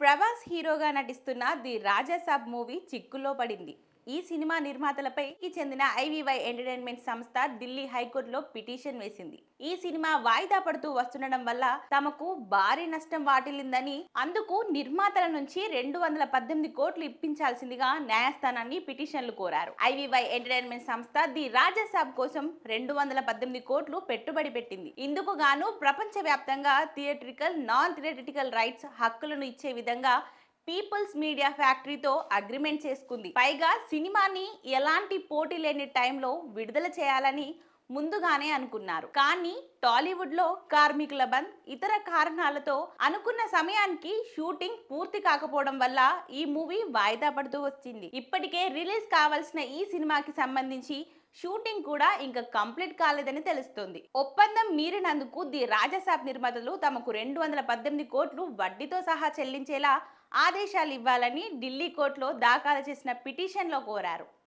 ప్రభాస్ హీరోగా నటిస్తున్న the Raja Saab movie చిక్కుల్లో పడింది. ఈ సినిమా నిర్మాతలపైకి చెందిన ఐవీవై ఎంటర్టైన్మెంట్ సంస్థ ఢిల్లీ హైకోర్టులో పిటిషన్ వేసింది. ఈ సినిమా వాయిదా పడుతూ వస్తుండడం వల్ల తమకు భారీ నష్టం వాటిల్లిందని, అందుకు నిర్మాతల నుంచి 218 కోట్లు ఇప్పించాల్సిందిగా న్యాయస్థానాన్ని పిటిషన్లు కోరారు. ఐవీవై ఎంటర్టైన్మెంట్ సంస్థ ది రాజాసాబ్ కోసం 218 కోట్లు పెట్టుబడి పెట్టింది. ఇందుకు గాను ప్రపంచవ్యాప్తంగా థియేట్రికల్, నాన్ థియేట్రికల్ రైట్స్ హక్కులను ఇచ్చే విధంగా పీపుల్స్ మీడియా ఫ్యాక్టరీతో అగ్రిమెంట్ చేసుకుంది. పైగా సినిమాని ఎలాంటి పోటీ లేని టైంలో విడుదల చేయాలని ముందుగానే అనుకున్నారు. కానీ టాలీవుడ్ లో కార్మికుల బంద్, ఇతర కారణాలతో అనుకున్న సమయానికి షూటింగ్ పూర్తి కాకపోవడం వల్ల ఈ మూవీ వాయిదా పడుతూ వచ్చింది. ఇప్పటికే రిలీజ్ కావాల్సిన ఈ సినిమాకి సంబంధించి షూటింగ్ కూడా ఇంకా కంప్లీట్ కాలేదని తెలుస్తోంది. ఒప్పందం మీరినందుకు ది రాజాసాబ్ నిర్మాతలు తమకు 218 కోట్లు వడ్డీతో సహా చెల్లించేలా ఆదేశాలు ఇవ్వాలని ఢిల్లీ కోర్టులో దాఖలు చేసిన పిటిషన్లో కోరారు.